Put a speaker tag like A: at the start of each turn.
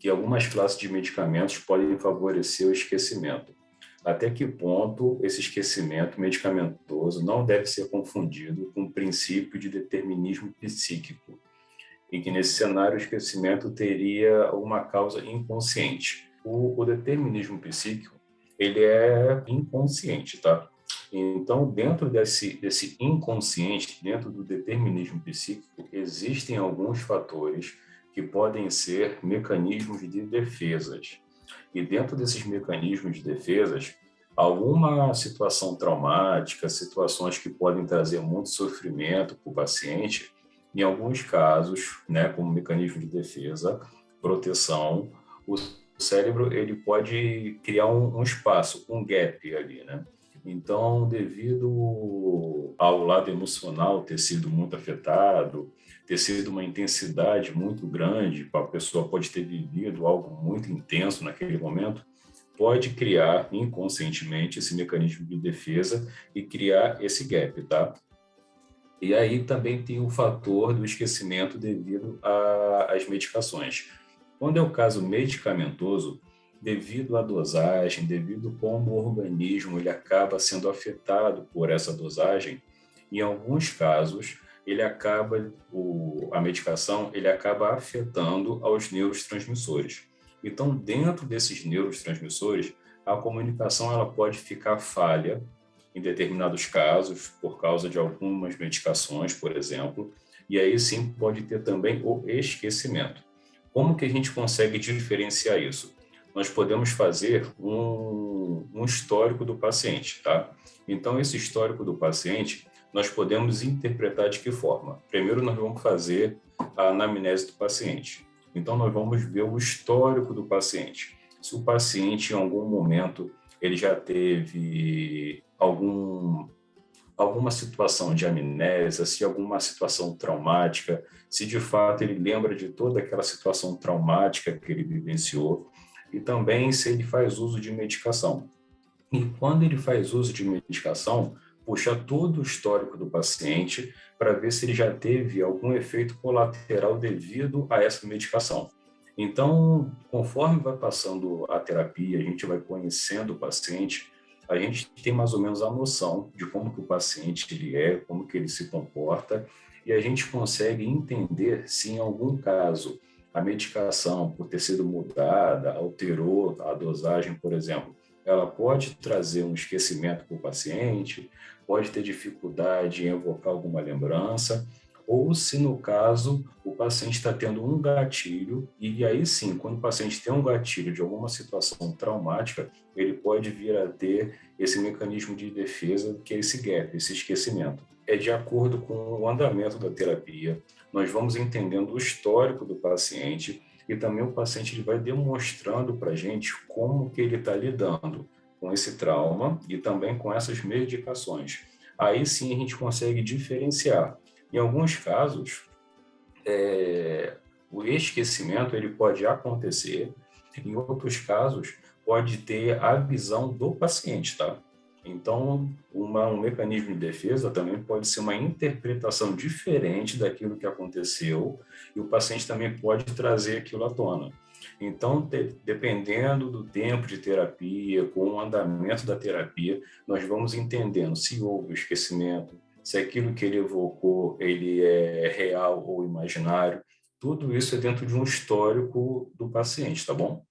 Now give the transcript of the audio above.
A: que algumas classes de medicamentos podem favorecer o esquecimento. Até que ponto esse esquecimento medicamentoso não deve ser confundido com o princípio de determinismo psíquico, em que nesse cenário o esquecimento teria uma causa inconsciente. O determinismo psíquico, ele é inconsciente, tá? Então, dentro desse inconsciente, dentro do determinismo psíquico, existem alguns fatores que podem ser mecanismos de defesas. E dentro desses mecanismos de defesas, alguma situação traumática, situações que podem trazer muito sofrimento para o paciente, em alguns casos, né, como mecanismo de defesa, proteção, o cérebro ele pode criar um espaço, um gap ali, né? Então, devido ao lado emocional ter sido muito afetado, ter sido uma intensidade muito grande, a pessoa pode ter vivido algo muito intenso naquele momento, pode criar inconscientemente esse mecanismo de defesa e criar esse gap, tá? E aí também tem o fator do esquecimento devido às medicações. Quando é o caso medicamentoso, devido à dosagem, devido como o organismo ele acaba sendo afetado por essa dosagem, em alguns casos a medicação ele acaba afetando aos neurotransmissores. Então, dentro desses neurotransmissores, a comunicação ela pode ficar falha em determinados casos, por causa de algumas medicações, por exemplo, e aí sim pode ter também o esquecimento. Como que a gente consegue diferenciar isso? Nós podemos fazer um histórico do paciente, tá? Então, esse histórico do paciente, nós podemos interpretar de que forma? Primeiro, nós vamos fazer a anamnese do paciente. Então, nós vamos ver o histórico do paciente. Se o paciente, em algum momento, ele já teve alguma situação de amnésia, se alguma situação traumática, se de fato ele lembra de toda aquela situação traumática que ele vivenciou, e também se ele faz uso de medicação. E quando ele faz uso de medicação, puxa todo o histórico do paciente para ver se ele já teve algum efeito colateral devido a essa medicação. Então, conforme vai passando a terapia, a gente vai conhecendo o paciente, a gente tem mais ou menos a noção de como que o paciente ele é, como que ele se comporta, e a gente consegue entender se em algum caso a medicação, por ter sido mudada, alterou a dosagem, por exemplo, ela pode trazer um esquecimento para o paciente, pode ter dificuldade em evocar alguma lembrança, ou se no caso o paciente está tendo um gatilho, e aí sim, quando o paciente tem um gatilho de alguma situação traumática, ele pode vir a ter esse mecanismo de defesa, que é esse gap, esse esquecimento. É de acordo com o andamento da terapia, nós vamos entendendo o histórico do paciente e também o paciente ele vai demonstrando para a gente como que ele está lidando com esse trauma e também com essas medicações. Aí sim a gente consegue diferenciar. Em alguns casos, o esquecimento ele pode acontecer, em outros casos, pode ter a visão do paciente, tá? Então, um mecanismo de defesa também pode ser uma interpretação diferente daquilo que aconteceu e o paciente também pode trazer aquilo à tona. Então, dependendo do tempo de terapia, com o andamento da terapia, nós vamos entendendo se houve o esquecimento, se aquilo que ele evocou ele é real ou imaginário. Tudo isso é dentro de um histórico do paciente, tá bom?